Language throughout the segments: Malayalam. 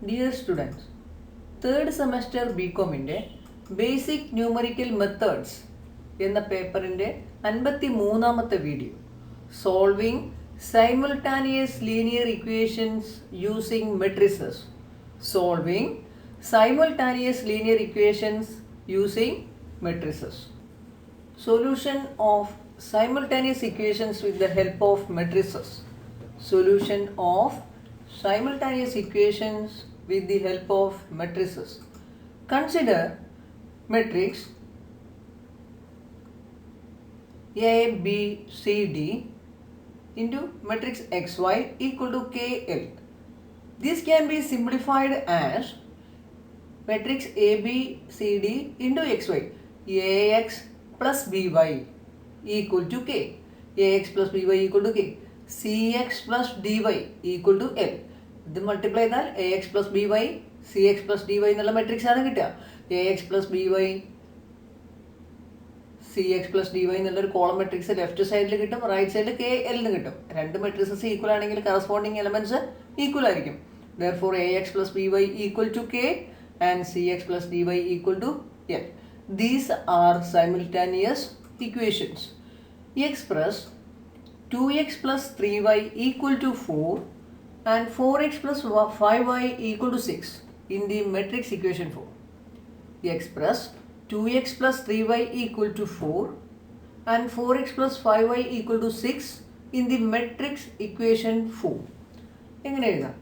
Dear students, തേർഡ് സെമസ്റ്റർ ബികോമിൻ്റെ ബേസിക് ന്യൂമറിക്കൽ മെത്തേഡ്സ് എന്ന പേപ്പറിൻ്റെ 53-ാമത്തെ video solving simultaneous linear equations using matrices solving simultaneous linear equations using matrices solution of simultaneous equations with the help of matrices solution of simultaneous equations with the help of matrices. Consider matrix A, B, C, D into matrix XY equal to KL. This can be simplified as matrix A, B, C, D into XY. AX plus BY equal to K. AX plus BY equal to K. CX plus DY equal to L. ഇത് മൾട്ടിപ്ലൈ ചെയ്താൽ AX plus BY CX plus DY എന്നുള്ള മെട്രിക്സ് ആണ് കിട്ടുക. AX plus BY CX plus DY എന്നുള്ളൊരു കോളം മെട്രിക്സ് ലെഫ്റ്റ് സൈഡിൽ കിട്ടും, റൈറ്റ് സൈഡിൽ KL എന്ന് കിട്ടും. രണ്ട് മെട്രിക്സസ് ഈക്വൽ ആണെങ്കിൽ കറസ്പോണ്ടിങ് എലമെന്റ്സ് ഈക്വൽ ആയിരിക്കും. Therefore AX plus BY equal to K and CX plus DY equal to L. These are simultaneous equations. Express 2x plus 3y equal to 4 and 4x plus 5y equal to 6 in the matrix equation form. Express 2x plus 3y equal to 4 and 4x plus 5y equal to 6 in the matrix equation form. എങ്ങനെ എഴുതാം?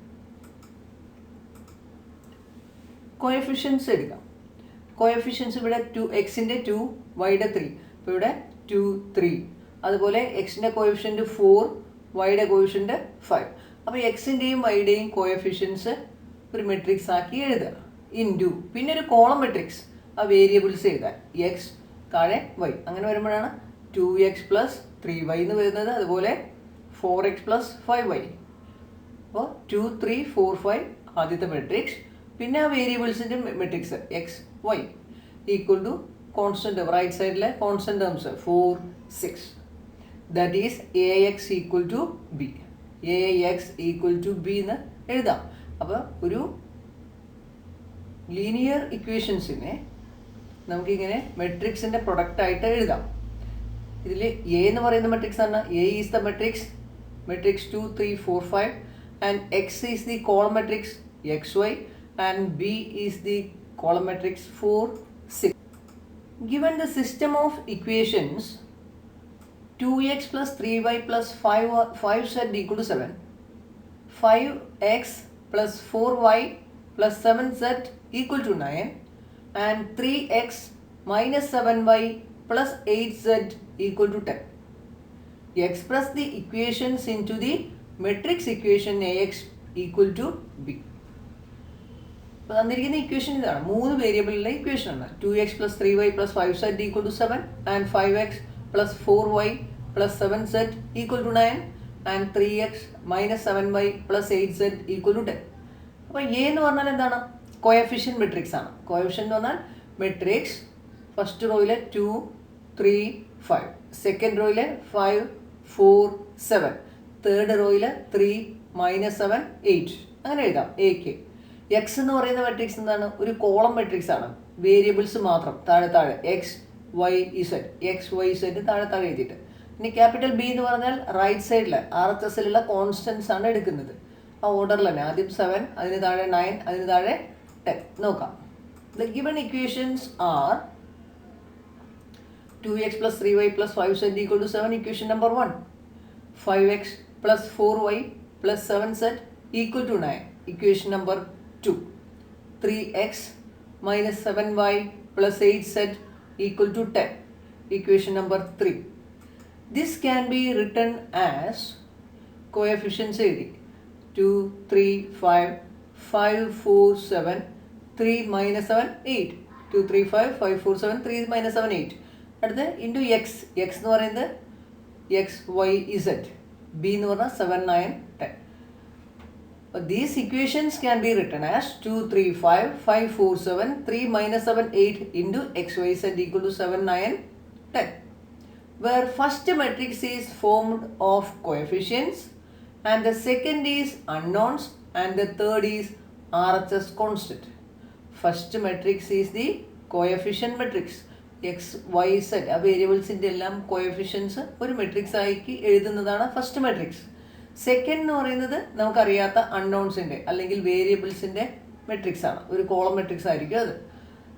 കോഎഫിഷ്യൻസ് എടുക്കാം. കോഎഫിഷ്യൻസ് ഇവിടെ എക്സിൻ്റെ 2 വൈയുടെ 3. ഇപ്പോൾ ഇവിടെ 2 3. അതുപോലെ എക്സിൻ്റെ കോഎഫിഷ്യൻറ്റ് 4 വൈയുടെ കോഎഫിഷ്യൻറ്റ് 5. അപ്പോൾ എക്സിൻ്റെയും വൈയുടെയും കോഎഫിഷ്യൻസ് ഒരു മെട്രിക്സ് ആക്കി എഴുതുക. ഇൻറ്റു പിന്നെ ഒരു കോളം മെട്രിക്സ് ആ വേരിയബിൾസ് എഴുതാൻ എക്സ് താഴെ വൈ. അങ്ങനെ വരുമ്പോഴാണ് 2x plus 3y എന്ന് വരുന്നത്. അതുപോലെ 4x plus 5y. അപ്പോൾ 2 3 4 5 ആദ്യത്തെ മെട്രിക്സ്. പിന്നെ ആ വേരിയബിൾസിൻ്റെ matrix X Y equal to constant right സൈഡിലെ constant terms 4 6. That is AX equal to B. AX equal to B എന്ന് എഴുതാം. അപ്പോൾ ഒരു ലീനിയർ ഇക്വേഷൻസിനെ നമുക്കിങ്ങനെ മെട്രിക്സിൻ്റെ പ്രൊഡക്റ്റായിട്ട് എഴുതാം. ഇതിൽ എ എന്ന് പറയുന്ന മെട്രിക്സ് ആണ്. A is the matrix 2 3 4 5 and X is the column matrix XY and B is the column matrix 4 6. Given the system of equations 2x plus 3y plus 5z equal to 7, 5x plus 4y plus 7z equal to 9 and 3x minus 7y plus 8z equal to 10. Express the equations into the matrix equation AX equal to B. അപ്പോൾ തന്നിരിക്കുന്ന ഇക്വേഷൻ ഇതാണ്. 3 വേരിയബിളിലെ ഇക്വേഷൻ ആണ്. 2x plus 3y plus 5z equal to 7 and 5x plus 4y plus 7z equal to 9 and 3x minus 7y plus 8z equal to 10. അപ്പോൾ എ എന്ന് പറഞ്ഞാൽ എന്താണ്? കോഎഫിഷ്യൻ മെട്രിക്സ് ആണ്. കോഎഫിഷ്യൻ എന്ന് പറഞ്ഞാൽ മെട്രിക്സ് ഫസ്റ്റ് റോയിലെ 2 3 5, സെക്കൻഡ് റോയിലെ 5 4 7, തേർഡ് റോയിലെ 3 -7 8. അങ്ങനെ എഴുതാം എക്ക്. എക്സ് എന്ന് പറയുന്ന മെട്രിക്സ് എന്താണ്? ഒരു കോളം മെട്രിക്സ് ആണ്. വേരിയബിൾസ് മാത്രം താഴെ താഴെ X Y Z X Y Z താഴെ താഴെ എഴുതിയിട്ട്. ഇനി ക്യാപിറ്റൽ ബി എന്ന് പറഞ്ഞാൽ റൈറ്റ് സൈഡിൽ RHSലുള്ള കോൺസ്റ്റൻസ് ആണ് എടുക്കുന്നത്. ആ ഓർഡറിൽ തന്നെ ആദ്യം 7, അതിന് താഴെ 9, അതിന് താഴെ 10. നോക്കാം. The given equations R 2x plus 3y plus 5z equal to 7 equation number 1. 5x plus 4y plus 7z equal to 9 equation number 2. 3x minus 7y plus 8z equal to 10 equation number 3. This can be written as coefficients 2 3 5 5 4 7 3 minus 7 8. 2 3 5 5 4 7 3 minus 7 8. അടുത്ത് ഇൻറ്റു എക്സ്. എക്സ് എന്ന് പറയുന്നത് എക്സ് വൈ ഇസെഡ്. ബി എന്ന് പറഞ്ഞാൽ 7 9 10. These equations can be written as 2 3 5 5 4 7 3 minus 7 8 into x y z equal to 7 9 10, where first matrix is formed of coefficients and the second is unknowns and the third is RHS constant. First matrix is the coefficient matrix. X, Y, Z ആ വേരിയബിൾസിൻ്റെ എല്ലാം കോഎഫിഷ്യൻസ് ഒരു മെട്രിക്സ് ആക്കി എഴുതുന്നതാണ് ഫസ്റ്റ് മെട്രിക്സ്. സെക്കൻഡ് എന്ന് പറയുന്നത് നമുക്കറിയാത്ത അൺനോൺസിൻ്റെ അല്ലെങ്കിൽ വേരിയബിൾസിൻ്റെ മെട്രിക്സ് ആണ്, ഒരു കോളം മെട്രിക്സ് ആയിരിക്കും അത്.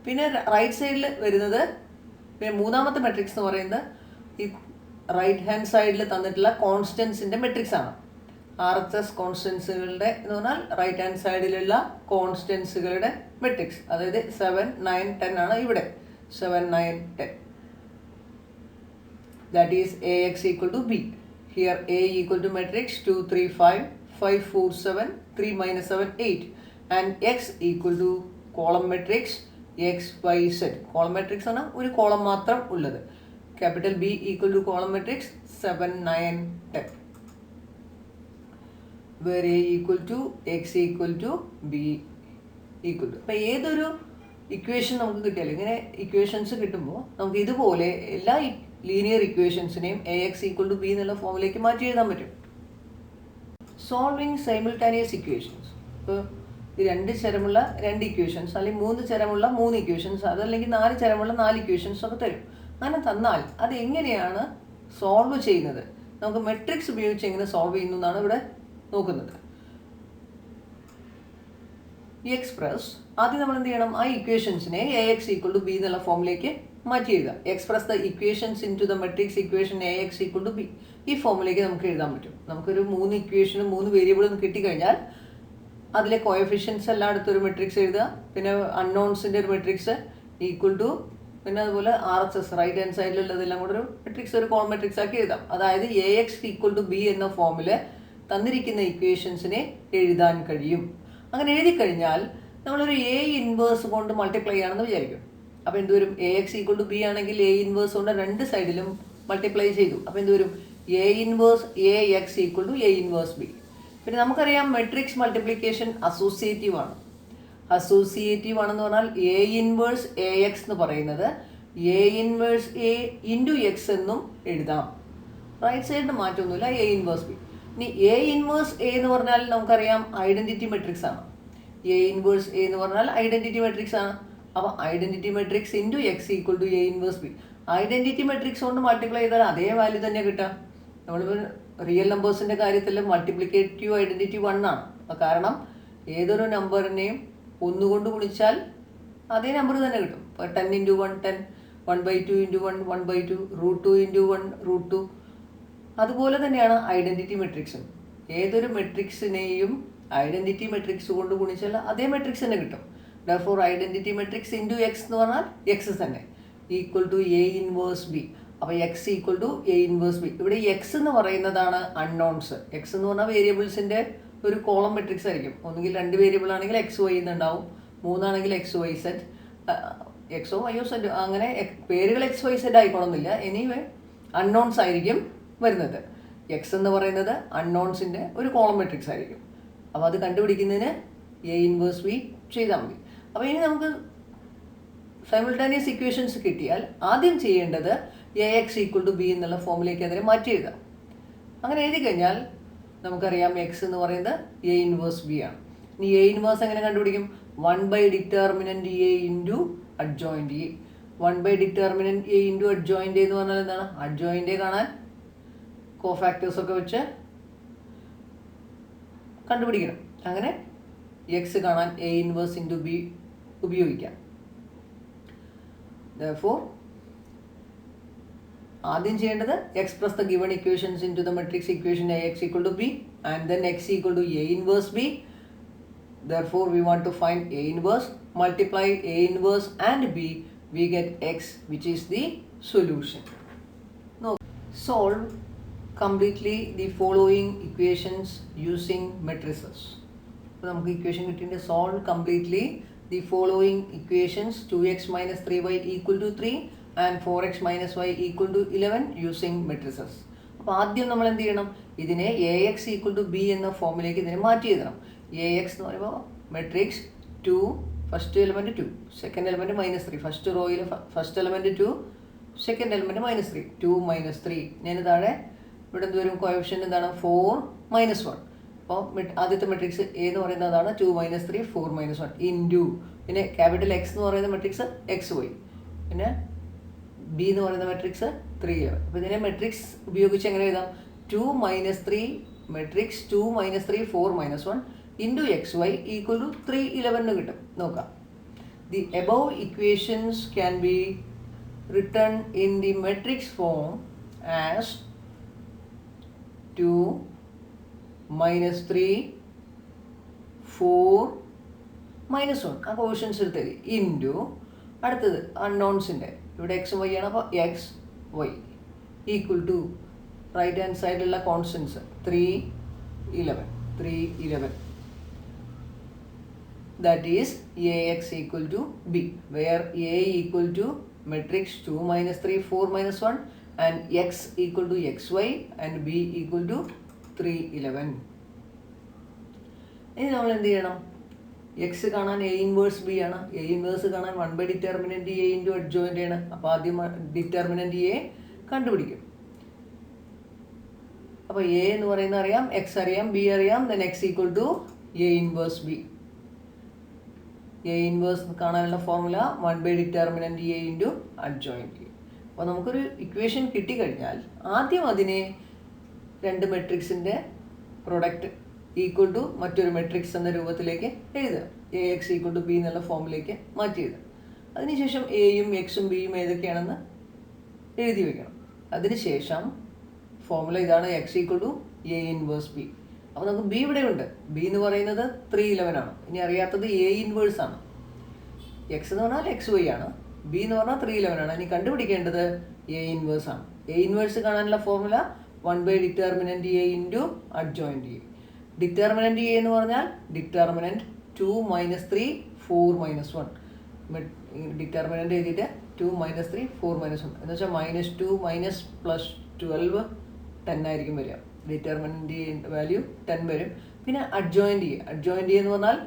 പിന്നെ റൈറ്റ് സൈഡിൽ വരുന്നത് പിന്നെ മൂന്നാമത്തെ മെട്രിക്സ് എന്ന് പറയുന്നത് ഈ റൈറ്റ് ഹാൻഡ് സൈഡിൽ തന്നിട്ടുള്ള കോൺസ്റ്റൻസിൻ്റെ മെട്രിക്സ് ആണ്. RHS കോൺസ്റ്റൻസുകളുടെ എന്ന് പറഞ്ഞാൽ റൈറ്റ് ഹാൻഡ് സൈഡിലുള്ള കോൺസ്റ്റൻസുകളുടെ മെട്രിക്സ്, അതായത് 7, 9, 10 ആണ് ഇവിടെ. 7, 9, 10. That is AX equal to B. Here A equal to matrix 2, 3, 5, 5, 4, 7, 3 minus 7, 8. And X equal to column matrix X, Y, Z. Column matrix ആണ് ഒരു കോളം മാത്രം ഉള്ളത്. Capital B equal to column matrix 7, 9, 10. Where A equal to X equal to B equal to. അപ്പോൾ ഏതൊരു ഇക്വേഷൻ നമുക്ക് കിട്ടിയാലും ഇങ്ങനെ ഇക്വേഷൻസ് കിട്ടുമ്പോൾ നമുക്ക് ഇതുപോലെ എല്ലാ ലീനിയർ ഇക്വേഷൻസിനെയും AX equal to B എന്നുള്ള ഫോമിലേക്ക് മാറ്റി എഴുതാൻ പറ്റും. Solving simultaneous equations. ഇപ്പോൾ ഈ 2 ചരമുള്ള 2 ഇക്വേഷൻസ് അല്ലെങ്കിൽ 3 ചരമുള്ള 3 ഇക്വേഷൻസ്, അതല്ലെങ്കിൽ 4 ചരമുള്ള 4 ഇക്വേഷൻസ് ഒക്കെ തരും. അങ്ങനെ തന്നാൽ അത് എങ്ങനെയാണ് സോൾവ് ചെയ്യുന്നത്, നമുക്ക് മെട്രിക്സ് ഉപയോഗിച്ച് എങ്ങനെ സോൾവ് ചെയ്യുന്നു എന്നാണ് ഇവിടെ നോക്കുന്നത്. ഈ എക്സ്പ്രസ് ആദ്യം നമ്മൾ എന്ത് ചെയ്യണം, ആ ഇക്വേഷൻസിനെ AX equal to B എന്നുള്ള ഫോമിലേക്ക് മാറ്റി എഴുതുക. Express the equations in to the matrix equation AX equal to B. ഈ ഫോമിലേക്ക് നമുക്ക് എഴുതാൻ പറ്റും. നമുക്കൊരു 3 ഇക്വേഷനും 3 വേരിയബിളും കിട്ടിക്കഴിഞ്ഞാൽ അതിലെ കോഎഫിഷ്യൻസ് എല്ലാം അടുത്തൊരു മെട്രിക്സ് എഴുതുക. പിന്നെ അൺനോൺസിൻ്റെ ഒരു മെട്രിക്സ് ഈക്വൽ ടു, പിന്നെ അതുപോലെ RHS റൈറ്റ് ഹാൻഡ് സൈഡിലുള്ളതെല്ലാം കൂടെ ഒരു മെട്രിക്സ്, ഒരു കോളം മെട്രിക്സ് ആക്കി എഴുതാം. അതായത് AX equal to B എന്ന ഫോമിൽ തന്നിരിക്കുന്ന ഇക്വേഷൻസിനെ എഴുതാൻ കഴിയും. അങ്ങനെ എഴുതി കഴിഞ്ഞാൽ നമ്മളൊരു A ഇൻവേഴ്സ് കൊണ്ട് മൾട്ടിപ്ലൈ ആണെന്ന് വിചാരിക്കും. അപ്പോൾ എന്ത് വരും, AX equal to B ആണെങ്കിൽ A ഇൻവേഴ്സ് കൊണ്ട് 2 സൈഡിലും മൾട്ടിപ്ലൈ ചെയ്തു. അപ്പോൾ എന്ത് വരും, A inverse AX equal to A inverse B. പിന്നെ നമുക്കറിയാം മെട്രിക്സ് മൾട്ടിപ്ലിക്കേഷൻ അസോസിയേറ്റീവ് ആണ്. അസോസിയേറ്റീവ് ആണെന്ന് പറഞ്ഞാൽ A ഇൻവേഴ്സ് AX എന്ന് പറയുന്നത് A inverse A into X എന്നും എഴുതാം. റൈറ്റ് സൈഡിന് മാറ്റമൊന്നുമില്ല, A ഇൻവേഴ്സ് B. ഇനി A ഇൻവേഴ്സ് A എന്ന് പറഞ്ഞാൽ നമുക്കറിയാം ഐഡൻറ്റിറ്റി മെട്രിക്സ് ആണ്. A ഇൻവേഴ്സ് A എന്ന് പറഞ്ഞാൽ ഐഡൻറ്റിറ്റി മെട്രിക്സ് ആണ്. അപ്പോൾ identity matrix into X equal to A inverse B. Identity matrix കൊണ്ട് മൾട്ടിപ്ലൈ ചെയ്താൽ അതേ വാല്യൂ തന്നെ കിട്ടാം. നമ്മളിപ്പോൾ റിയൽ നമ്പേഴ്സിൻ്റെ കാര്യത്തിൽ മൾട്ടിപ്ലിക്കേറ്റീവ് ഐഡൻറ്റിറ്റി 1 ആണ്. കാരണം ഏതൊരു നമ്പറിനെയും 1 കൊണ്ട് ഗുണിച്ചാൽ അതേ നമ്പർ തന്നെ കിട്ടും. ഇപ്പോൾ 10 ഇൻറ്റു 1 10, 1/2 ഇൻറ്റു 1 1/2, √2 ഇൻറ്റു 1 √2. അതുപോലെ തന്നെയാണ് ഐഡൻറ്റിറ്റി മെട്രിക്സും. ഏതൊരു മെട്രിക്സിനെയും ഐഡൻറ്റിറ്റി മെട്രിക്സ് കൊണ്ട് ഗുണിച്ചാൽ അതേ മെട്രിക്സ് തന്നെ കിട്ടും. Therefore identity matrix into X എന്ന് പറഞ്ഞാൽ X തന്നെ equal to A inverse B. അപ്പോൾ X equal to A inverse B. ഇവിടെ X എന്ന് പറയുന്നതാണ് അൺനോൺസ്. X എന്ന് പറഞ്ഞാൽ വേരിയബിൾസിൻ്റെ ഒരു കോളം മെട്രിക്സ് ആയിരിക്കും. ഒന്നുകിൽ 2 വേരിയബിൾ ആണെങ്കിൽ X Y എന്നുണ്ടാവും, 3 ആണെങ്കിൽ X Y Z, X O Y O Z, അങ്ങനെ പേരുകൾ X Y Z ആയിക്കോണമെന്നില്ല. എനിവേ അൺനോൺസ് ആയിരിക്കും വരുന്നത്. X എന്ന് പറയുന്നത് അൺനോൺസിൻ്റെ ഒരു കോളം മെട്രിക്സ് ആയിരിക്കും. അപ്പോൾ അത് കണ്ടുപിടിക്കുന്നതിന് A ഇൻവേഴ്സ് B ചെയ്താൽ മതി. അപ്പോൾ ഇനി നമുക്ക് സൈമിൾട്ടാനിയസ് ഇക്വേഷൻസ് കിട്ടിയാൽ ആദ്യം ചെയ്യേണ്ടത് AX equal to B എന്നുള്ള ഫോമിലേക്ക് അതിനെ മാറ്റി എഴുതാം. അങ്ങനെ എഴുതി കഴിഞ്ഞാൽ നമുക്കറിയാം X എന്ന് പറയുന്നത് A ഇൻവേഴ്സ് B ആണ്. ഇനി A ഇൻവേഴ്സ് എങ്ങനെ കണ്ടുപിടിക്കും, 1/ഡിറ്റർമിനൻറ്റ് A into adjoint A. 1/ഡിറ്റർമിനൻറ്റ് A into adjoint എന്ന് പറഞ്ഞാൽ എന്താണ്, അഡ്ജോയിൻറ്റ് കാണാൻ കോഫാക്ടേഴ്സൊക്കെ വെച്ച് കണ്ടുപിടിക്കണം. അങ്ങനെ X കാണാൻ A ഇൻവേഴ്സ് ഇൻറ്റു B ഉപയോഗിക്കാം. Therefore ആദ്യം ചെയ്യേണ്ടത് express the given equations in to the matrix equation AX equal to B and then X equal to A inverse B. Therefore we want to find A inverse, multiply A inverse and B, we get X, which is the solution. Now solve completely the following equations using matrices. അപ്പോൾ നമുക്ക് ഇക്വേഷൻ കിട്ടിയിട്ട് solve completely the following equations 2x minus 3y equal to 3 and 4x minus y equal to 11 using matrices. അപ്പോൾ ആദ്യം നമ്മൾ എന്ത് ചെയ്യണം, ഇതിനെ AX equal to B എന്ന ഫോമിലേക്ക് ഇതിനെ മാറ്റി എഴുതണം. AX എന്ന് പറയുമ്പോൾ matrix 2, first element 2, second element -3, first റോയിൽ ഫസ്റ്റ് എലമെൻറ്റ് 2, സെക്കൻഡ് എലമെൻറ്റ് -3, 2 - 3. ഞാൻ താഴെ ഇവിടെ എന്ത് വരും, കോഎഫിഷ്യൻ്റ് എന്താണ് 4 - 1. അപ്പോൾ ആദ്യത്തെ മെട്രിക്സ് എ എന്ന് പറയുന്നതാണ് 2 - 3 4 - 1 ഇൻറ്റു പിന്നെ ക്യാപിറ്റൽ എക്സ് എന്ന് പറയുന്ന മെട്രിക്സ് എക്സ് വൈ പിന്നെ ബി എന്ന് പറയുന്ന മെട്രിക്സ് 3 11. അപ്പോൾ ഇതിനെ മെട്രിക്സ് ഉപയോഗിച്ച് എങ്ങനെ എഴുതാം? 2 - 3 matrix 2 - 3 4 - 1 into X Y equal to 3 11 എന്ന് കിട്ടും. നോക്കാം. The above equations can be written in the matrix form as 2 - 3 4 - 1 ആ കോഷ്യൻസ് എടുത്തത് ഇൻറ്റു അടുത്തത് അൺനോൺസിൻ്റെ ഇവിടെ എക്സ് വൈ ആണ്. അപ്പോൾ X Y equal to right hand സൈഡിലുള്ള constants 3 11 that is ax equal to b where a equal to matrix 2 - 3 4 - 1 and x equal to xy and b equal to 3 11. ഇനി നമ്മൾ എന്ത് ചെയ്യണം? എക്സ് കാണാൻ എ ഇൻവേഴ്സ് ബി ആണ്, എ ഇൻവേഴ്സ് കാണാൻ 1 ഡിറ്റർമിനൻറ്റ് എ ഇൻറ്റു അഡ്ജോയിൻ്റ് ആണ്. അപ്പോൾ ആദ്യം ഡിറ്റർമിനൻറ്റ് എ കണ്ടുപിടിക്കും. അപ്പോൾ എ എന്ന് പറയുന്ന അറിയാം, എക്സ് അറിയാം, ബി അറിയാം, then X equal to A inverse B. A inverse കാണാനുള്ള formula 1 determinant A into adjoint A. അപ്പോൾ നമുക്കൊരു ഇക്വേഷൻ കിട്ടിക്കഴിഞ്ഞാൽ ആദ്യം അതിനെ രണ്ട് മെട്രിക്സിൻ്റെ പ്രൊഡക്റ്റ് ഈക്വൽ ടു മറ്റൊരു മെട്രിക്സ് എന്ന രൂപത്തിലേക്ക് എഴുതുക. A X equal to B എന്നുള്ള ഫോമിലേക്ക് മാറ്റി എഴുതുക. അതിനുശേഷം എയും എക്സും ബിയും ഏതൊക്കെയാണെന്ന് എഴുതി വയ്ക്കണം. അതിനുശേഷം ഫോർമുല ഇതാണ്, X equal to A inverse B. അപ്പോൾ നമുക്ക് ബി ഇവിടെ ഉണ്ട്. ബി എന്ന് പറയുന്നത് 3 11 ആണ്. ഇനി അറിയാത്തത് എ ഇൻവേഴ്സ് ആണ്. എക്സ് എന്ന് പറഞ്ഞാൽ എക്സ് വൈ ആണ്, ബി എന്ന് പറഞ്ഞാൽ 3 11 ആണ്. ഇനി കണ്ടുപിടിക്കേണ്ടത് എ ഇൻവേഴ്സ് ആണ്. എ ഇൻവേഴ്സ് കാണാനുള്ള formula 1 determinant A into adjoint A. Determinant A എന്ന് പറഞ്ഞാൽ ഡിറ്റർമിനൻറ്റ് 2 - 3 4 - 1. ഡിറ്റർമിനൻറ്റ് എഴുതിയിട്ട് 2 - 3 4 - 1 എന്ന് വെച്ചാൽ -2 -+12 10 ആയിരിക്കും വരിക. ഡിറ്റർമിനൻറ്റ് വാല്യൂ 10 വരും. പിന്നെ അഡ്ജോയിൻ്റ് എന്ന് പറഞ്ഞാൽ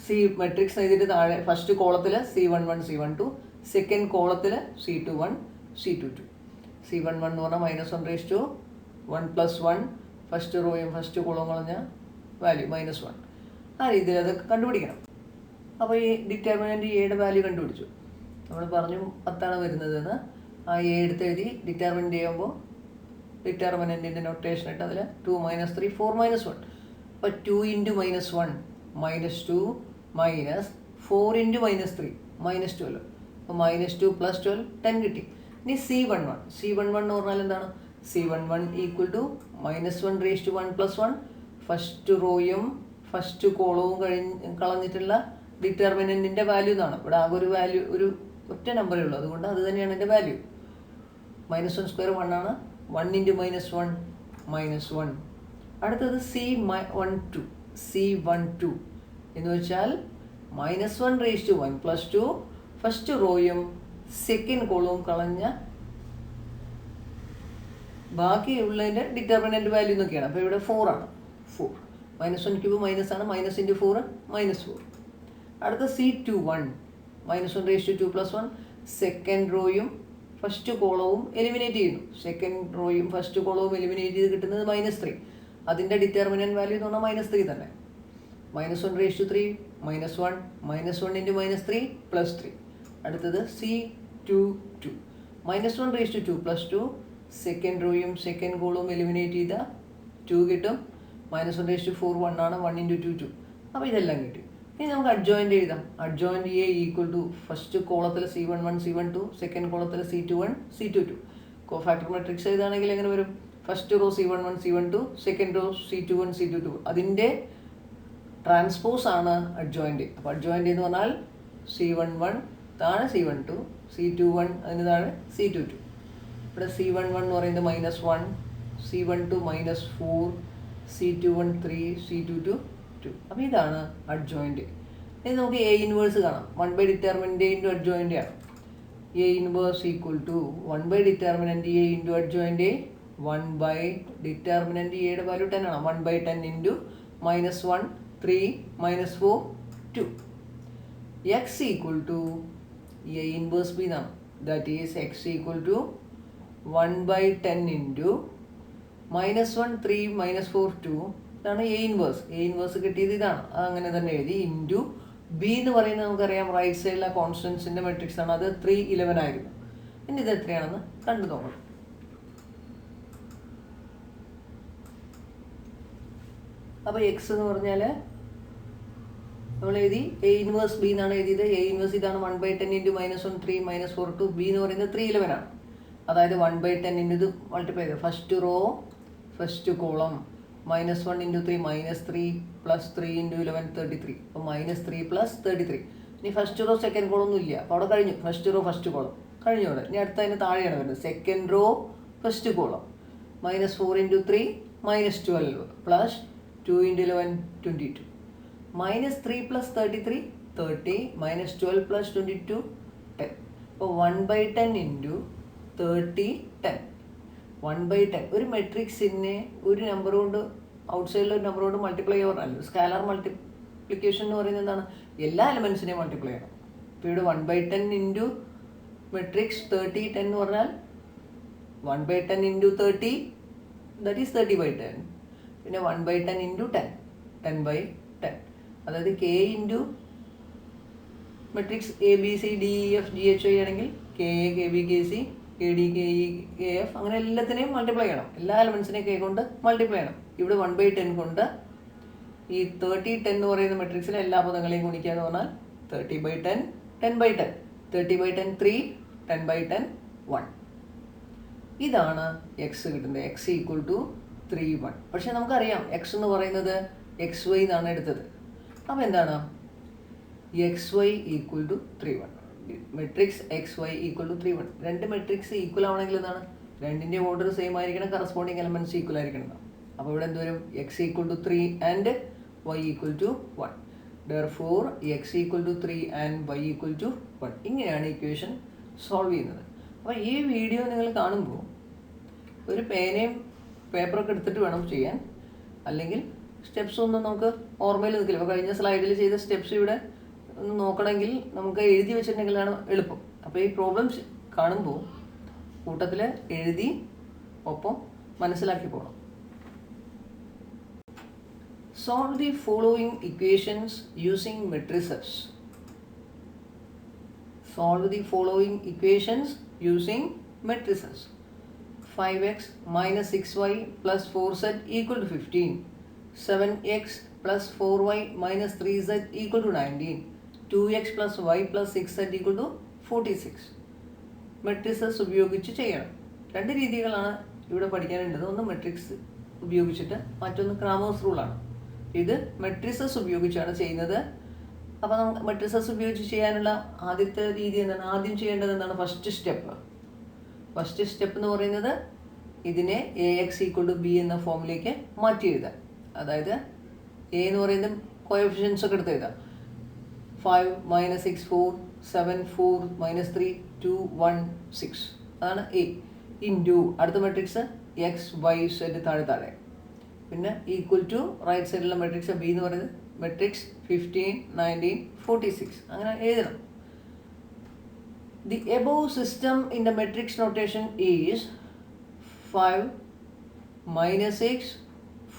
സി മെട്രിക്സ് എഴുതിയിട്ട് താഴെ ഫസ്റ്റ് കോളത്തിൽ C11 C12, സെക്കൻഡ് കോളത്തിൽ C21 C22. C11 എന്ന് പറഞ്ഞാൽ -1 + 1 ഫസ്റ്റ് റോയും ഫസ്റ്റ് കോളവും കളഞ്ഞ വാല്യൂ -1. ആ രീതിയിൽ അതൊക്കെ കണ്ടുപിടിക്കണം. അപ്പോൾ ഈ ഡിറ്റർമിനൻറ്റ് എയുടെ വാല്യൂ കണ്ടുപിടിച്ചു. നമ്മൾ പറഞ്ഞു 10 വരുന്നതെന്ന്. ആ എ എടുത്ത് എഴുതി ഡിറ്റർമിനൻറ്റ് ചെയ്യുമ്പോൾ ഡിറ്റർമിനൻറ്റിൻ്റെ നൊട്ടേഷൻ ഇട്ട് അതിൽ 2 - 3 4 - 1. അപ്പോൾ 2 × -1 -2 -4 × -3 -12. അപ്പോൾ -2 + 12 10 കിട്ടി. ഇനി C11 എന്ന് പറഞ്ഞാൽ എന്താണ്? C11 ഈക്വൽ ടു -1 + 1 ഫസ്റ്റ് റോയും ഫസ്റ്റ് കോളവും കളഞ്ഞിട്ടുള്ള ഡിറ്റർമിനൻറ്റിൻ്റെ വാല്യൂ എന്നാണ്. ഇവിടെ ആകെ ഒരു വാല്യൂ ഒരു ഒറ്റ നമ്പറേ ഉള്ളൂ, അതുകൊണ്ട് അത് തന്നെയാണ് എൻ്റെ വാല്യൂ. -1² 1 ആണ്. 1 × -1 -1. അടുത്തത് C12 എന്ന് വെച്ചാൽ -1 + 2 ഫസ്റ്റ് റോയും സെക്കൻഡ് കോളവും കളഞ്ഞ ബാക്കിയുള്ളതിൻ്റെ ഡിറ്റർമിനൻറ്റ് വാല്യൂ എന്നൊക്കെയാണ്. അപ്പോൾ ഇവിടെ 4 ആണ്. 4 -1³ മൈനസ് ആണ്. -4 -4. അടുത്ത C21 -1 + 1 സെക്കൻഡ് റോയും ഫസ്റ്റ് കോളവും എലിമിനേറ്റ് ചെയ്യുന്നു. സെക്കൻഡ് റോയും ഫസ്റ്റ് കോളവും എലിമിനേറ്റ് ചെയ്ത് കിട്ടുന്നത് -3. അതിൻ്റെ ഡിറ്റർമിനൻറ്റ് വാല്യൂ എന്ന് പറഞ്ഞാൽ -3 തന്നെ. -1 × 3 -1 -1 × -3 +3. അടുത്തത് C22 -1 × 2 + 2 സെക്കൻഡ് റോയും സെക്കൻഡ് കോളവും എലിമിനേറ്റ് ചെയ്ത 2 കിട്ടും. -1 × 4 1 ആണ്. 1 × 2 2. അപ്പോൾ ഇതെല്ലാം കിട്ടി. ഇനി നമുക്ക് അഡ്ജോയിൻ്റ് എഴുതാം. Adjoint A equal to first കോളത്തിൽ C11 C12, സെക്കൻഡ് കോളത്തിൽ C21 C22. കോഫാക്ടർ മെട്രിക്സ് എഴുതുകയാണെങ്കിൽ എങ്ങനെ വരും? First row C11 C12, second row C21 C22. അതിൻ്റെ ട്രാൻസ്പോസ് ആണ് അഡ്ജോയിൻ്റ്. അപ്പോൾ അഡ്ജോയിൻ്റ് എന്ന് പറഞ്ഞാൽ C11 താഴെ C12, C21 അതിന് താഴെ C22. ഇവിടെ C11 എന്ന് പറയുന്നത് -1, C12 -4, C21 3, C22 2. അപ്പോൾ ഇതാണ് അഡ്ജോയിൻ്റ്. ഇനി നമുക്ക് എ ഇൻവേഴ്സ് കാണാം. 1 ഡിറ്റർമിനൻറ്റ് എ ഇൻറ്റു അഡ്ജോയിൻ്റ് ആണ്. A inverse equal to 1 determinant A into adjoint 1 determinant എയുടെ വാല്യൂ 10 ആണ്. 1/10 into -1 3 -4 2. X equal to A inverse B എന്നാണ്. That is X equal to 1/10 into -1 3 -4 2 ഇതാണ് എ ഇൻവേഴ്സ് കിട്ടിയത് ഇതാണ്. അങ്ങനെ തന്നെ എഴുതി. ഇൻറ്റു ബി എന്ന് പറയുന്നത് നമുക്കറിയാം റൈറ്റ് സൈഡിലെ കോൺസ്റ്റൻസിൻ്റെ മെട്രിക്സ് ആണ്. അത് 3 11 ആയിരുന്നു. ഇനി ഇത് എത്രയാണെന്ന് കണ്ടു നോക്കണം. അപ്പോൾ എക്സ് എന്ന് പറഞ്ഞാൽ നമ്മൾ എഴുതി എ ഇൻവേഴ്സ് ബി എന്നാണ് എഴുതിയത്. എ ഇൻവേഴ്സ് ഇതാണ് 1/10 ഇൻറ്റു -1 3 -4 2. ബി എന്ന് പറയുന്നത് 3 11 ആണ്. അതായത് 1/10 ഇൻറ്റു ഇത് മൾട്ടിപ്ലൈ ചെയ്ത് first row first column -1 into 3 -3 plus 3 into 11 33. അപ്പോൾ -3 പ്ലസ് 33. ഇനി ഫസ്റ്റ് റോ സെക്കൻഡ് കോളം ഒന്നും ഇല്ല. അപ്പോൾ അവിടെ കഴിഞ്ഞു. ഫസ്റ്റ് റോ ഫസ്റ്റ് കോളം കഴിഞ്ഞു അവിടെ. ഇനി അടുത്തതിന് താഴെയാണ് വരുന്നത്. Second row first column -4 into 3 -12 plus 2 into 11 22. -3 plus 33 30 -12 plus 22 10. അപ്പോൾ 1/10 ഇൻറ്റു 30 10. 1/10 ഒരു മെട്രിക്സിനെ ഒരു നമ്പർ കൊണ്ട് ഔട്ട്സൈഡിലെ ഒരു നമ്പർ കൊണ്ട് മൾട്ടിപ്ലൈ ചെയ്യാൻ സ്കാലർ മൾട്ടിപ്ലിക്കേഷൻ എന്ന് പറയുന്നത് എന്താണ്? എല്ലാ എലമെൻസിനെയും മൾട്ടിപ്ലൈ ചെയ്യണം. ഇപ്പോൾ ഇവിടെ 1/10 ഇൻറ്റു മെട്രിക്സ് 30 10 എന്ന് പറഞ്ഞാൽ 1/10 ഇൻറ്റു 30 ദാറ്റ് ഈസ് 30/10. പിന്നെ 1/10 ഇൻറ്റു 10 10/10. അതായത് K into matrix A B C D E F G H I ആണെങ്കിൽ K A K B K C K D K E K F അങ്ങനെ എല്ലാത്തിനെയും മൾട്ടിപ്ലൈ ചെയ്യണം. എല്ലാ എലമെൻസിനെയും കെ കൊണ്ട് മൾട്ടിപ്ലൈ ചെയ്യണം. ഇവിടെ 1/10 കൊണ്ട് ഈ 30 10 എന്ന് പറയുന്ന മെട്രിക്സിലെ എല്ലാ പദങ്ങളെയും ഗുണിക്കുക എന്ന് പറഞ്ഞാൽ 30/10 10/10. 30/10 3 10/10 1. ഇതാണ് എക്സ് കിട്ടുന്നത്. X equal to 3 1. പക്ഷെ നമുക്കറിയാം എക്സ് എന്ന് പറയുന്നത് എക്സ് വൈ എന്നാണ് എടുത്തത്. അപ്പോൾ എന്താണ് x Y equal to 3 1. Matrix X Y equal to 3 1. രണ്ട് മെട്രിക്സ് ഈക്വൽ ആവണമെങ്കിൽ എന്താണ്? രണ്ടിൻ്റെ ഓർഡർ സെയിം ആയിരിക്കണം, കറസ്പോണ്ടിങ് എലമെൻറ്റ്സ് ഈക്വൽ ആയിരിക്കണം. അപ്പോൾ ഇവിടെ എന്ത് വരും? X equal to 3 and y equal to 1. Therefore x equal to 3 and y equal to 1. ഇങ്ങനെയാണ് ഇക്വേഷൻ സോൾവ് ചെയ്യുന്നത്. അപ്പോൾ ഈ വീഡിയോ നിങ്ങൾ കാണുമ്പോൾ ഒരു പേനയും പേപ്പറൊക്കെ എടുത്തിട്ട് വേണം ചെയ്യാൻ. അല്ലെങ്കിൽ സ്റ്റെപ്സ് ഒന്നും നമുക്ക് ഓർമ്മയിൽ നിൽക്കില്ല. അപ്പോൾ കഴിഞ്ഞ സ്ലൈഡിൽ ചെയ്ത സ്റ്റെപ്സ് ഇവിടെ ഒന്ന് നോക്കണമെങ്കിൽ നമുക്ക് എഴുതി വെച്ചിട്ടുണ്ടെങ്കിലാണ് എളുപ്പം. അപ്പോൾ ഈ പ്രോബ്ലംസ് കാണുമ്പോൾ കൂട്ടത്തിൽ എഴുതി ഒപ്പം മനസ്സിലാക്കി പോകണം. Solve the following equations using matrices. Solve the following equations using matrices. 5x minus 6y plus 4z equal to 15. 7x plus 4y minus 3z equal to 19. 2x plus y plus 6z equal to 46. Matrices ഉപയോഗിച്ച് ചെയ്യണം. രണ്ട് രീതികളാണ് ഇവിടെ പഠിക്കാനുള്ളത്. ഒന്ന് മെട്രിക്സ് ഉപയോഗിച്ചിട്ട്, മറ്റൊന്ന് ക്രാമേഴ്സ് റൂളാണ്. ഇത് മെട്രിസസ് ഉപയോഗിച്ചാണ് ചെയ്യുന്നത്. അപ്പോൾ നമുക്ക് മെട്രിസസ് ഉപയോഗിച്ച് ചെയ്യാനുള്ള ആദ്യത്തെ രീതി എന്താണ്? ആദ്യം ചെയ്യേണ്ടത് എന്താണ്? ഫസ്റ്റ് സ്റ്റെപ്പ് എന്ന് പറയുന്നത് ഇതിനെ A X equal to B എന്ന ഫോമിലേക്ക് മാറ്റി എഴുതാം. അതായത് എ എന്ന് പറയുന്നത് കോഎഫിഷ്യൻസ് ഒക്കെ എടുത്ത് എഴുതാം. 5 - 6 4 7 4 - 3 2 1 6 അതാണ് എ. ഇൻറ്റു അടുത്ത മെട്രിക്സ് എക്സ് വൈ സെഡ് താഴെ. പിന്നെ ഈക്വൽ ടു റൈറ്റ് സൈഡിലുള്ള മെട്രിക്സ് ബി എന്ന് പറയുന്നത് മെട്രിക്സ് 15 19 46 അങ്ങനെ എഴുതണം. The above system in the matrix notation is 5 - 6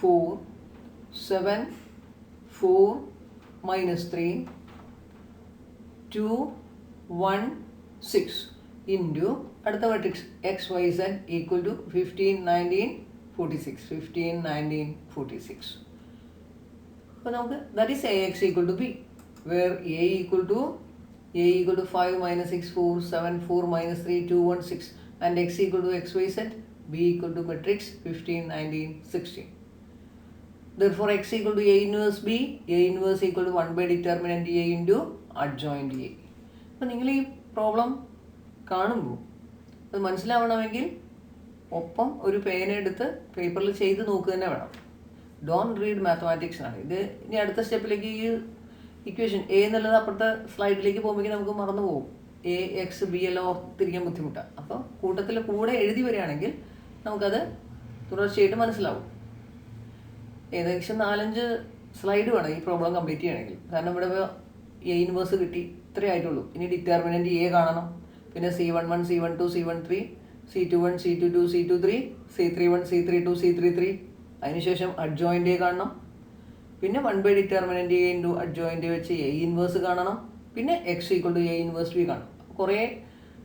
4 7 4 - 3 2 1 6 into അടുത്ത matrix X y z equal to 15 19 46 15 19 46. അപ്പോൾ നമുക്ക് that is A X equal to B, where A equal to 5 - 6 4 7 4 - 3 2 1 6 and x equal to x y z B equal to matrix 15 19 16. Therefore x equal to A inverse B, A inverse equal to 1 by determinant A into adjoint A. അപ്പോൾ നിങ്ങൾ ഈ പ്രോബ്ലം കാണുമ്പോൾ അത് മനസ്സിലാവണമെങ്കിൽ ഒപ്പം ഒരു പേന എടുത്ത് പേപ്പറിൽ ചെയ്ത് നോക്കുക തന്നെ വേണം. ഡോണ്ട് റീഡ് മാത്തമാറ്റിക്സ് ആണ് ഇത്. ഇനി അടുത്ത സ്റ്റെപ്പിലേക്ക് ഈ ഇക്വേഷൻ എ എന്നുള്ളത് അപ്പുറത്തെ സ്ലൈഡിലേക്ക് പോകുമ്പോഴേക്കും നമുക്ക് മറന്നു പോകും. എ എക്സ് ബി എല്ലാം ഓർത്തിരിക്കാൻ ബുദ്ധിമുട്ടാണ്. അപ്പോൾ കൂട്ടത്തിൽ കൂടെ എഴുതി വരികയാണെങ്കിൽ നമുക്കത് തുടർച്ചയായിട്ട് മനസ്സിലാവും. ഏകദേശം 4-5 സ്ലൈഡ് വേണം ഈ പ്രോബ്ലം കംപ്ലീറ്റ് ചെയ്യണമെങ്കിൽ. കാരണം ഇവിടെ എ ഇൻവേഴ്സ് കിട്ടി, ഇത്രയേ ആയിട്ടുള്ളൂ. ഇനി ഡിറ്റർമിനൻറ്റ് എ കാണണം, പിന്നെ C11 C12 C13 C21, C22, C23, C31, C32, C33. അതിനുശേഷം അഡ്ജോയിൻ്റ് എ കാണണം. പിന്നെ 1 ഡിറ്റർമിനൻ്റ് എ ഇൻറ്റു അഡ്ജോയിൻ്റ് വെച്ച് എ ഇൻവേഴ്സ് കാണണം. പിന്നെ x equal to A inverse B കാണണം. കുറേ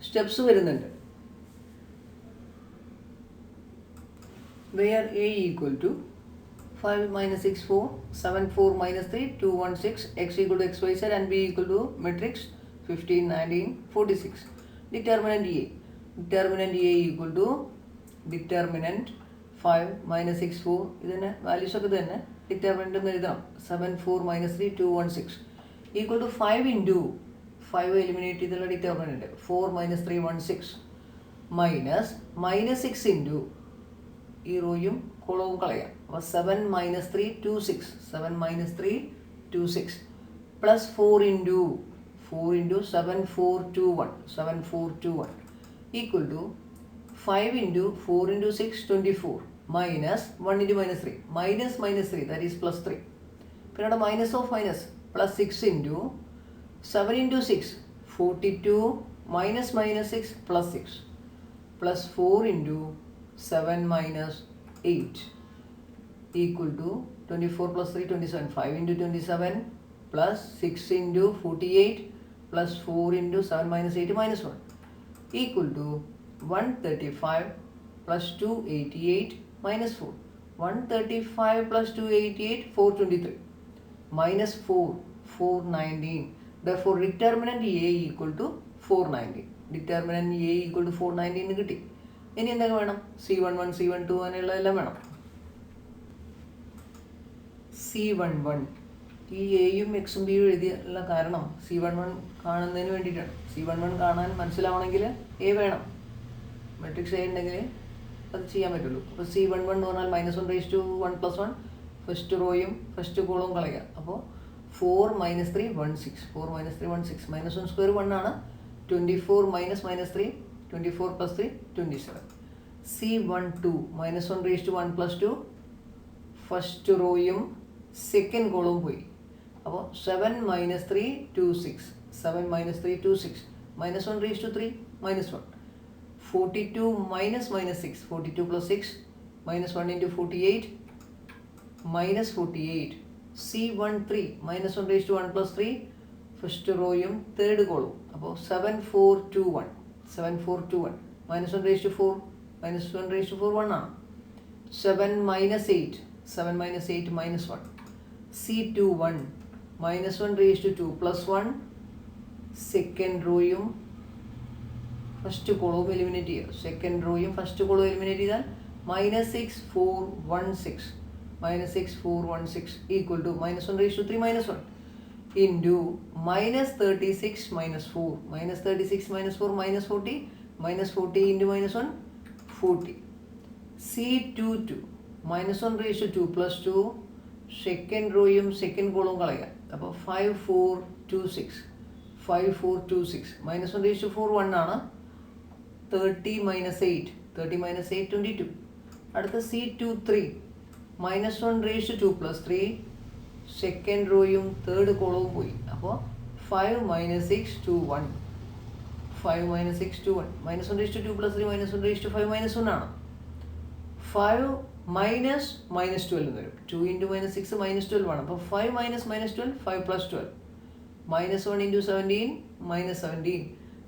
സ്റ്റെപ്സ് വരുന്നുണ്ട്. where a equal to 5 minus 6 4 7 4 minus 3 2 1 6 x equal to x y z and b equal to matrix 15 19 46. determinant a equal to determinant 5 minus 6 4 ഇതിനെ വാല്യൂസ് ഒക്കെ തന്നെ ഡിറ്റർമിനൻ്റ് എന്ന് എഴുതണം. 7 4 minus 3 2 1 6 equal to 5 into 5 eliminate ചെയ്തുള്ള ഡിറ്റർമിനൻ്റ് 4 minus 3 1 6 minus 6 into ഈ റോയും കോളവും കളയാം. അപ്പോൾ 7 minus 3 2 6 7 minus 3 2 6 plus 4 into 7 4 2 1 7 4 2 1 equal to 5 into 4 into 6 24 minus 1 into minus 3 minus 3 that is plus 3. പിന്നെ minus of minus plus 6 into 7 into 6 42 minus 6 plus 6 plus 4 into 7 minus 8 equal to 24 plus 3 27 5 into 27 plus 6 into 48 plus 4 into 7 minus 8 minus 1 equal to 135 plus 288 minus 4 135 plus 288 423 minus 4 419. therefore determinant a equal to 419. determinant a equal to 419 കിട്ടി. ഇനി എന്തൊക്കെ വേണം? C11 C12 അങ്ങനെയുള്ള എല്ലാം വേണം. C11 ഈ എയും എക്സും ബിയും എഴുതിയുള്ള കാരണം C11 കാണുന്നതിന് വേണ്ടിയിട്ടാണ്. C11 കാണാൻ മനസ്സിലാവണമെങ്കിൽ എ വേണം. മെട്രിക്സ് എ ഉണ്ടെങ്കിൽ അത് ചെയ്യാൻ പറ്റുള്ളൂ. അപ്പോൾ C11 എന്ന് പറഞ്ഞാൽ -1 + 1 ഫസ്റ്റ് റോയും ഫസ്റ്റ് കോളവും കളയുക. അപ്പോൾ 4 - 3 16 4 - 3 16 -1² 1 ആണ്. 24 - -3 24 plus 3 27. C12 -1 + 2 ഫസ്റ്റ് റോയും സെക്കൻഡ് കോളവും പോയി. അപ്പോൾ 7 - 3 26 7 - 3 26 -1 - 3 -1 42 - 6 42 plus 6 -1 into 48 -48. C13 -1 + 3 ഫസ്റ്റ് റോയും തേർഡ് കോളവും. അപ്പോൾ 7 4 2 1 7 4 2 1 -1 4 -1 4 1 ആണ്. 7 - 8 7 - 8 -1. C21 -1 2 plus 1 സെക്കൻഡ് റോയും ഫസ്റ്റ് കോളവും എലിമിനേറ്റ് ചെയ്യുക. സെക്കൻഡ് റോയും ഫസ്റ്റ് കോളവും എലിമിനേറ്റ് ചെയ്താൽ -6 4 1 6 -6 4 1 6 equal to -1 3 -1 into -36 - 4 -36 - 4 -40 -40 into -1 40. C22 -1 2 plus 2 second റോയും സെക്കൻഡ് കോളവും കളയുക. അപ്പോൾ 5 4 2 6 5 4 2 6 -1 4 1 ആണ്. 30 - 8 30 - 8 22. അടുത്ത C23 -1 2 plus 3 സെക്കൻഡ് റോയും തേർഡ് കോളവും പോയി. അപ്പോൾ 5 - 6 2 1 5 - 6 2 1 -1 2 plus 3 -1 5 -1 ആണ്. 5 minus -12 എന്ന് വരും. 2 into -6 -12 ആണ്. അപ്പോൾ 5 minus -12 5 plus 12 -1 into 17 -17.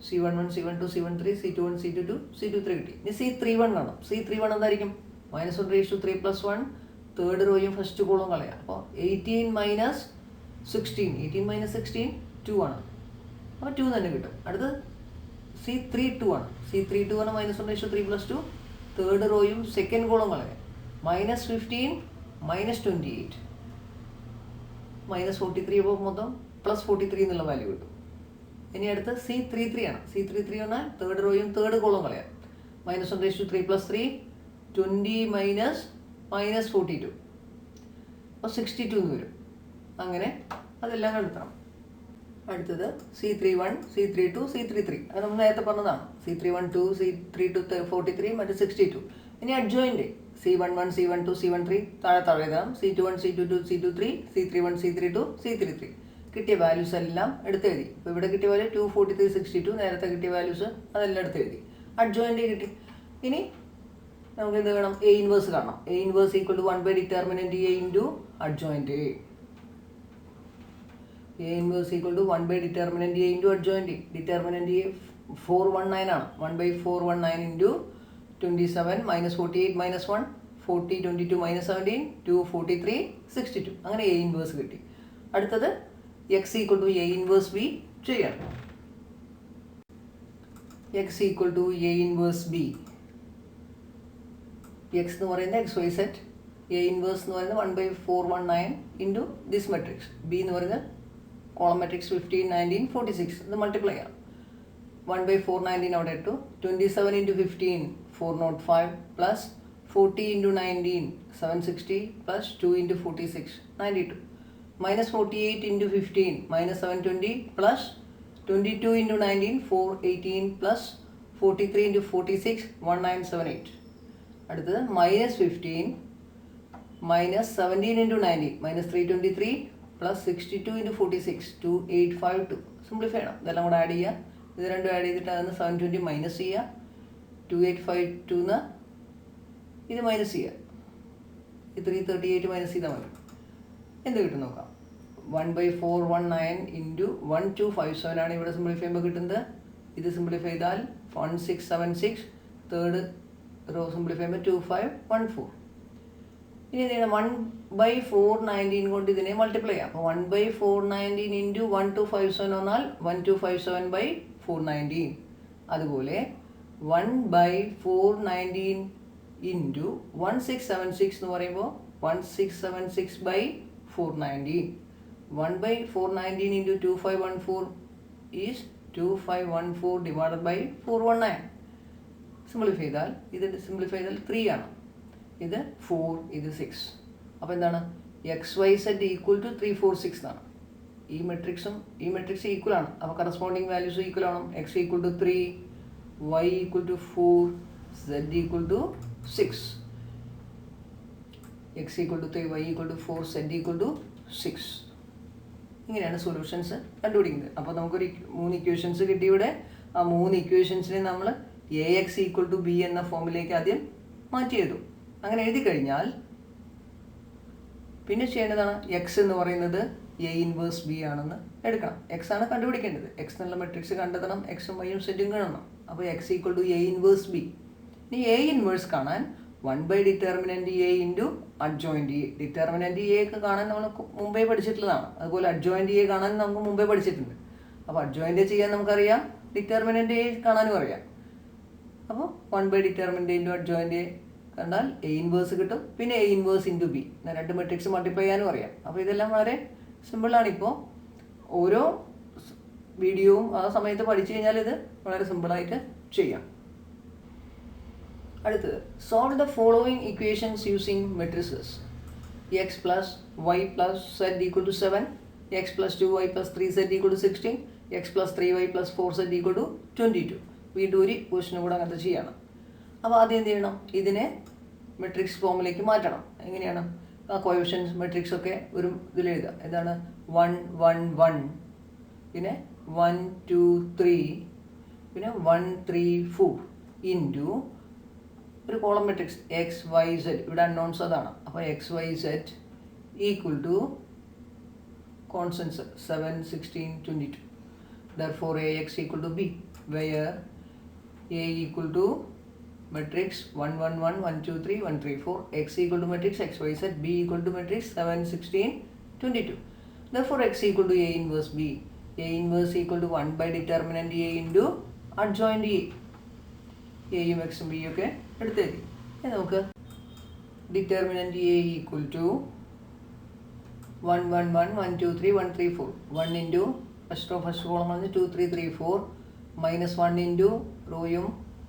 C11 C12 C13 C21 C22 C23 കിട്ടി. ഇനി C31 കാണാം. C31 എന്തായിരിക്കും? -1 3 plus 1 തേർഡ് റോയും ഫസ്റ്റ് കോളും കളയാം. അപ്പോൾ 18 - 16 18 - 16 2 ആണ്. അപ്പോൾ 2 തന്നെ കിട്ടും. അടുത്ത് C32 ആണ്. C32 ആണ് -1 3 plus 2 തേർഡ് റോയും സെക്കൻഡ് കോളും കളയാം. -15 -28 -43. അപ്പോൾ മൊത്തം +43 എന്നുള്ള വാല്യൂ കിട്ടും. ഇനി അടുത്ത് C33 ആണ്. C33 പറഞ്ഞാൽ തേർഡ് റോയും തേർഡ് കോളും കളയാം. -1 3 plus 3 20 -42 അപ്പോൾ 62 എന്ന് വരും. അങ്ങനെ അതെല്ലാം കണ്ടെത്തണം. അടുത്തത് C31 C32 C33 അത് നമ്മൾ നേരത്തെ പറഞ്ഞതാണ്. C31 2 C32 43 മറ്റേ 62. ഇനി അഡ്ജോയിൻ്റ് C11 C12 C13 താഴെ എഴുതാം. C21 C22 C23 C31 C32 C33 കിട്ടിയ വാല്യൂസ് എല്ലാം എടുത്തെഴുതി. ഇപ്പോൾ ഇവിടെ കിട്ടിയ വാല്യൂ 243 62 നേരത്തെ കിട്ടിയ വാല്യൂസ് അതെല്ലാം എടുത്തെഴുതി. അഡ്ജോയിൻ്റ് കിട്ടി. ഇനി നമുക്ക് എന്ത് വേണം? എ ഇൻവേഴ്സ് കാണണം. A inverse equal to 1 by determinant A into adjoint A. A inverse equal to 1 by determinant A into adjoint A. Determinant A 419 ആണ്. 1 by 419 into 27 minus 48 minus 1 40 22 minus 17 2 43 62. അങ്ങനെ എ ഇൻവേഴ്സ് കിട്ടി. അടുത്തത് X equal to A inverse B ചെയ്യണം. X equal to A inverse B. X എന്ന് പറയുന്നത് X y z, A inverse എന്ന് പറയുന്നത് 1 by 419 into this matrix, B എന്ന് പറയുന്നത് കോളം മെട്രിക്സ് 15 19 46. ഇത് മൾട്ടിപ്ലൈ ചെയ്യാം. 1 ബൈ 419 അവിടെ ഇട്ടു. 27 into 15 405 plus 40 into 19 760 plus 2 into 46 92 minus 48 into 15 minus 720 plus 22 into 19 418 plus 43 into 46 1978. അടുത്തത് minus 15 minus 17 into 19 minus 323 plus 62 into 46 2852. Simplify ചെയ്യണം. ഇതെല്ലാം കൂടെ ആഡ് ചെയ്യുക. ഇത് രണ്ടും ആഡ് ചെയ്തിട്ട് അതിന് 720 മൈനസ് ചെയ്യുക. 2852 ഇത് മൈനസ് ചെയ്യുക. ഈ 338 മൈനസ് ചെയ്താൽ മതി. എന്ത് കിട്ടും നോക്കാം. 1 ബൈ 419 ഇൻറ്റു 1257 ആണ് ഇവിടെ സിംപ്ലിഫൈ ചെയ്യുമ്പോൾ കിട്ടുന്നത്. ഇത് സിംപ്ലിഫൈ ചെയ്താൽ 1676. തേർഡ് റോ സിംപ്ലിഫൈ ചെയ്യുമ്പോൾ 2514. ഇനി എന്ത് ചെയ്യണം? 1 ബൈ 419 കൊണ്ട് ഇതിനെ മൾട്ടിപ്ലൈ ചെയ്യാം. അപ്പോൾ 1 ബൈ 419 ഇൻറ്റു 1257 വന്നാൽ 1257 ബൈ 419. അതുപോലെ 1 ബൈ 419 ഇൻറ്റു 1676 എന്ന് പറയുമ്പോൾ 1676 by 419. 1 by 419 into 2514 is 2514 divided by 419. Simplify ചെയ്താൽ ഇത് സിംപ്ലിഫൈ ചെയ്താൽ 3 ആണ്. ഇത് 4, ഇത് 6. അപ്പോൾ എന്താണ്? X y z equal to 3 4 6 എന്നാണ്. ഈ മെട്രിക്സ് ഈക്വൽ ആണ്. അപ്പോൾ കറസ്പോണ്ടിങ് വാല്യൂസ് ഈക്വൽ ആണ്. X equal to 3, y equal to 4, z equal to 6. X equal to 3, y equal to 4, z equal to 6. ഇങ്ങനെയാണ് സൊല്യൂഷൻസ് കണ്ടുപിടിക്കുന്നത്. അപ്പോൾ നമുക്കൊരു 3 ഇക്വേഷൻസ് കിട്ടി ഇവിടെ. ആ 3 ഇക്വേഷൻസിനെ നമ്മൾ A X equal to B എന്ന ഫോമിലേക്ക് ആദ്യം മാറ്റി എഴുതും. അങ്ങനെ എഴുതി കഴിഞ്ഞാൽ പിന്നെ ചെയ്യേണ്ടതാണ് എക്സ് എന്ന് പറയുന്നത് എ ഇൻവേഴ്സ് ബി ആണെന്ന് എടുക്കണം. എക്സ് ആണ് കണ്ടുപിടിക്കേണ്ടത്. എക്സ് എന്നുള്ള മെട്രിക്സ് കണ്ടെത്തണം. എക്സും വൈയും സെറ്റും കാണണം. അപ്പോൾ x equal to A inverse B. ഇനി എ ഇൻവേഴ്സ് കാണാൻ 1 by determinant A into adjoint A. Determinant A ഒക്കെ കാണാൻ നമ്മൾ മുമ്പേ പഠിച്ചിട്ടുള്ളതാണ്. അതുപോലെ അഡ്ജോയിൻറ്റ് എ കാണാൻ നമുക്ക് മുമ്പേ പഠിച്ചിട്ടുണ്ട്. അപ്പോൾ അഡ്ജോയിൻറ്റ് ചെയ്യാൻ നമുക്കറിയാം, ഡിറ്റർമിനൻറ്റ് എ കാണാനും അറിയാം. അപ്പോൾ 1 by determinant into adjoint A കണ്ടാൽ എ ഇൻവേഴ്സ് കിട്ടും. പിന്നെ എ ഇൻവേഴ്സ് ഇൻറ്റു ബി. രണ്ട് മെട്രിക്സ് മൾട്ടിപ്ലൈ ചെയ്യാനും അറിയാം. അപ്പോൾ ഇതെല്ലാം വളരെ സിമ്പിളാണ്. ഇപ്പോൾ ഓരോ വീഡിയോവും ആ സമയത്ത് പഠിച്ചു കഴിഞ്ഞാൽ ഇത് വളരെ സിമ്പിളായിട്ട് ചെയ്യാം. അടുത്തത് solve the following equations using matrices. X plus y plus z equal to 7, x plus 2y plus 3z equal to 16, x plus 3y plus 4z equal to 22. വീണ്ടും ഒരു ക്വസ്റ്റിനും കൂടെ അങ്ങനത്തെ ചെയ്യണം. അപ്പോൾ ആദ്യം എന്ത് ചെയ്യണം? ഇതിനെ മെട്രിക്സ് ഫോമിലേക്ക് മാറ്റണം. എങ്ങനെയാണ്? ആ കോഎഫിഷ്യൻസ് മെട്രിക്സ് ഒക്കെ ഒരു ഇതിലെഴുതുക. എന്താണ്? 1 1 1, പിന്നെ 1 2 3, പിന്നെ 1 3 4 ഇൻറ്റു ഒരു column matrix X y z. ഇവിടെ അൺനോൺസ് അതാണ്. അപ്പോൾ X y z equal to constants 7 16 22. Therefore ax equal to b, where a equal to matrix 1 1 1 1 2 3 1 3 4, x equal to matrix x y z, b equal to matrix 7 16 22. Therefore x equal to a inverse b. A inverse equal to 1 by determinant a into adjoint a. എയും എക്സും ബിയും ഒക്കെ എടുത്തേക്ക്. നമുക്ക് determinant A equal to 1 1 1 1 2 3 1 3 4. 1 into first column വന്ന് 2 3 3 4 മൈനസ് 1 ഇൻറ്റു റോയും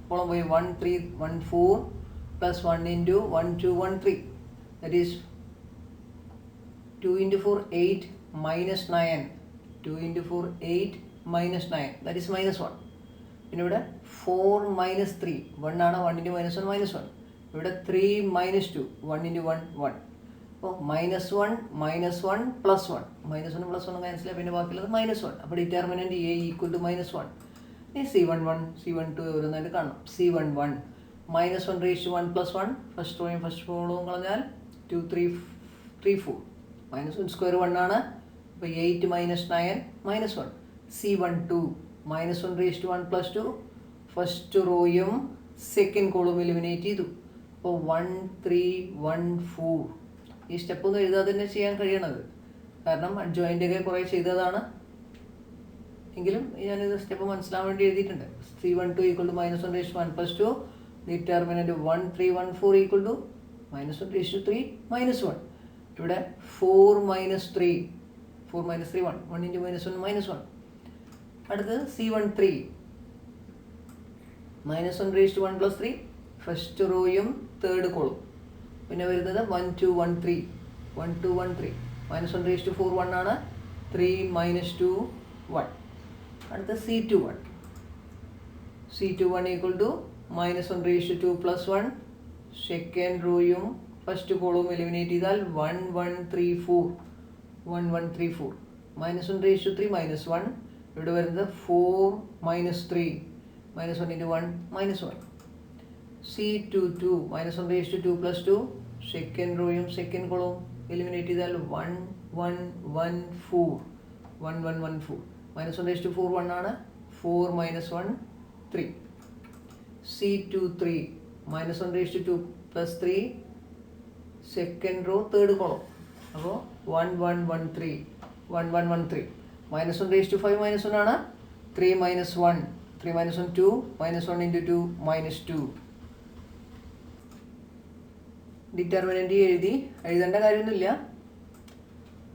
കോളം പോയി 1 3 1 4 plus 1 into 1 2 1 3. That is 2 into 4 8 minus 9. 2 into 4 8 minus 9. That is minus 1. പിന്നെ ഇവിടെ 4 മൈനസ് 3 1 ആണ്. 1 ഇൻറ്റു മൈനസ് 1 മൈനസ് 1. ഇവിടെ 3 മൈനസ് 2 1 ഇൻറ്റു 1 1. അപ്പോൾ -1 -1 +1. -1 +1 ക്യാൻസൽ. പിന്നെ ബാക്കിയുള്ളത് -1. അപ്പോൾ ഡിറ്റർമിനൻറ്റ് എ ഈക്വൽ ടു -1. ഇനി C11 C12 ഓരോന്നായിട്ട് കാണണം. C11 -1 raised to 1 plus 1, first റോയും ഫസ്റ്റ് കോളവും കളഞ്ഞാൽ 2 3 3 4, -1 സ്ക്വയർ 1 ആണ്. അപ്പോൾ 8 - 9 -1. C12 -1 raised to 1 plus 2, first റോയും സെക്കൻഡ് കോളവും എലിമിനേറ്റ് ചെയ്തു. അപ്പോൾ 1 3 1 4. ഈ സ്റ്റെപ്പൊന്നും എഴുതാതെ തന്നെ ചെയ്യാൻ കഴിയണത്, കാരണം അഡ്ജോയിൻ്റൊക്കെ കുറേ ചെയ്തതാണ്. എങ്കിലും ഞാനിത് സ്റ്റെപ്പ് മനസ്സിലാൻ വേണ്ടി എഴുതിയിട്ടുണ്ട്. C12 = -1 raised to 1 plus 2, determinant 1 3 1 4 = -1 raised to 3 -1. ഇവിടെ 4 - 3 4 - 3 1 1 × -1 -1. അടുത്തത് C13 -1 raised to 1 plus 3, first റോയും തേർഡ് കോളും. പിന്നെ വരുന്നത് 1 2 1 3 1 2 1 3, -1 raised to 4 1 ആണ്. 3 - 2 1. അടുത്ത C21 = -1 raised to 2 plus 1, second റോയും ഫസ്റ്റ് കോളവും എലിമിനേറ്റ് ചെയ്താൽ 1 1 3 4 1 1 3 4, -1 raised to 3 -1. ഇവിടെ വരുന്നത് 4 - 3 -1 × 1 -1. C22 -1 raised to 2 plus 2, second റോയും സെക്കൻഡ് കോളവും എലിമിനേറ്റ് ചെയ്താൽ 1 1 1 4 1 1 1 4, -1 raised to 4 1 ആണ്. 4 - 1 3. C23 -1 raised to 2 plus 3, second row third column. അപ്പോൾ 1 1 1 3 1 1 1 3, -1 raised to 5 -1 ആണ്. 3 - 1 3 - 1 2 -1 × 2 -2. ഡിറ്റർമിനൻ്റ് എഴുതേണ്ട കാര്യമൊന്നുമില്ല,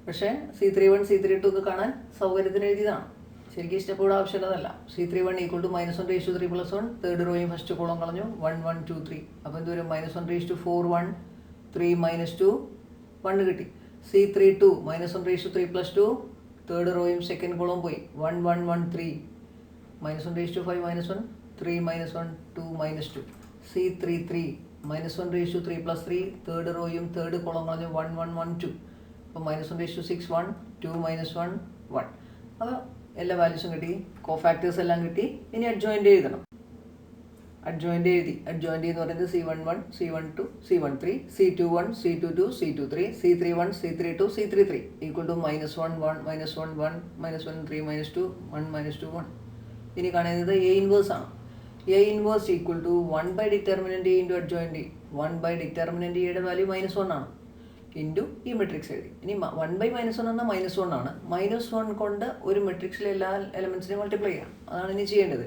പക്ഷേ C31 C32 ഒക്കെ കാണാൻ സൗകര്യത്തിന് എഴുതിയതാണ്. ശരിക്കും സ്റ്റെപ്പുകൂടെ ആവശ്യമുള്ളതല്ല. C31 = -1 raised to 3 plus 1, third റോയും ഫസ്റ്റ് കോളം കളഞ്ഞു. 1 1 2 3. അപ്പോൾ എന്ത് വരും? -1 raised to 4 1 3 - 2 1 കിട്ടി. C32 -1 raised to 3 plus 2, third റോയും സെക്കൻഡ് കോളം പോയി. 1 1 1 3 -1 raised to 5 -1 3 - 1 2 -2. C33 -1 raised to 3 plus 3, third റോയും തേർഡ് കോളം കളഞ്ഞു. 1 1 1 2. അപ്പോൾ -1 raised to 6 1 2 - 1 1. അപ്പോൾ എല്ലാ വാല്യൂസും കിട്ടി, കോഫാക്ടേഴ്സ് എല്ലാം കിട്ടി. ഇനി അഡ്ജോയിൻ്റ് എഴുതണം. അഡ്ജോയിൻ്റ് എന്ന് പറയുന്നത് C11 C12 C13 C21 C22 C23 C31 C32 C33 = -1 1 -1 1 -1 3 -2 1 -2 1. ഇനി കാണുന്നത് A ഇൻവേഴ്സ് ആണ്. A inverse = 1/determinant A × adjoint A. 1/determinant Aയുടെ വാല്യൂ -1 ആണ് ഇൻറ്റു ഈ മെട്രിക്സ് എഴുതി. ഇനി 1/-1 എന്നാൽ -1 ആണ്. -1 കൊണ്ട് ഒരു മെട്രിക്സിലെ എല്ലാ എലമെൻസിനെയും മൾട്ടിപ്ലൈ ചെയ്യാം. അതാണ് ഇനി ചെയ്യേണ്ടത്.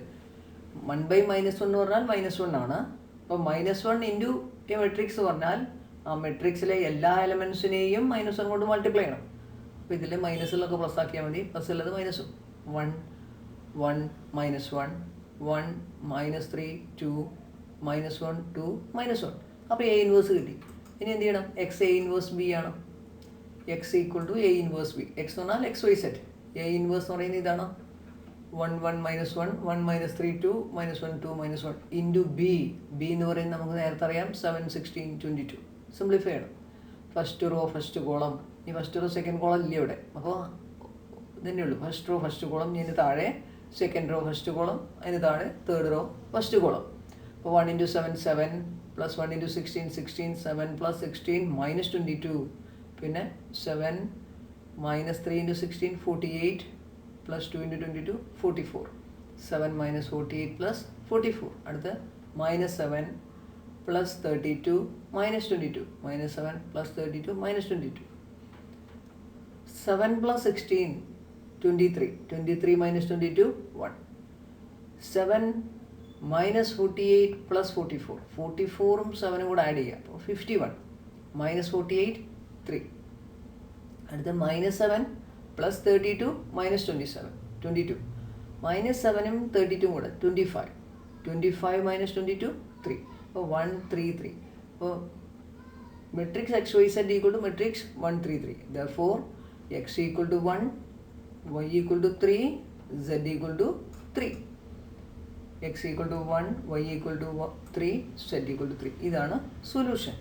1/-1 എന്ന് പറഞ്ഞാൽ -1 ആണ്. അപ്പോൾ -1 ഇൻറ്റു ഈ മെട്രിക്സ് പറഞ്ഞാൽ ആ മെട്രിക്സിലെ എല്ലാ എലമെൻസിനെയും -1 കൊണ്ട് മൾട്ടിപ്ലൈ ചെയ്യണം. അപ്പോൾ ഇതിൽ മൈനസിലൊക്കെ പ്ലസ് ആക്കിയാൽ മതി. പ്ലസ് ഉള്ളത് -ഉം. 1 1 -1 1 -3 2 -1 2 -1. അപ്പോൾ A ഇൻവേഴ്സ് കിട്ടി. ഇനി എന്ത് ചെയ്യണം? X A ഇൻവേഴ്സ് B ആണ്. X = A inverse B. X എന്ന് പറഞ്ഞാൽ XYZ. A ഇൻവേഴ്സ് എന്ന് പറയുന്നത് ഇതാണ്. 1 1 -1 1 -3 2 -1 2 -1 ഇൻറ്റു B. B എന്ന് പറയുന്നത് നമുക്ക് നേരത്തെ അറിയാം 7 16 22. സിംപ്ലിഫൈ ചെയ്യണം. First row first column. ഈ ഫസ്റ്റ് റോ സെക്കൻഡ് കോളം ഇല്ല ഇവിടെ. അപ്പോൾ ഇതന്നെ ഉള്ളൂ. ഫസ്റ്റ് റോ ഫസ്റ്റ് കോളം, ഇതിന് താഴെ സെക്കൻഡ് റോ ഫസ്റ്റ് കോളം, അതിന് താഴെ തേർഡ് റോ ഫസ്റ്റ് കോളം. അപ്പോൾ 1 × 7 7 plus 1 × 16 16 7 plus 16 -22. പിന്നെ 7 -3 × 16 48 plus 2 × 22 44. 7 - 48 plus 44. അടുത്ത് -7 plus 32 -22. -7 plus 32 -22. 7 plus 16 23. 23 - 22 1. 7 -48 plus 44. 44ഉം 7ഉം കൂടെ ആഡ് ചെയ്യുക. അപ്പോൾ 51. -48 3. അടുത്ത -7 plus 32 -27 22. -7ഉം 32ഉം കൂടെ 25. 25 - 22 3. അപ്പോൾ 1 3 3. അപ്പോൾ matrix XYZ = matrix 1 3 3. Therefore X = 1, Y = 3, Z = 3. X = 1, Y = 3, Z = 3. ഇതാണ് സൊല്യൂഷൻ.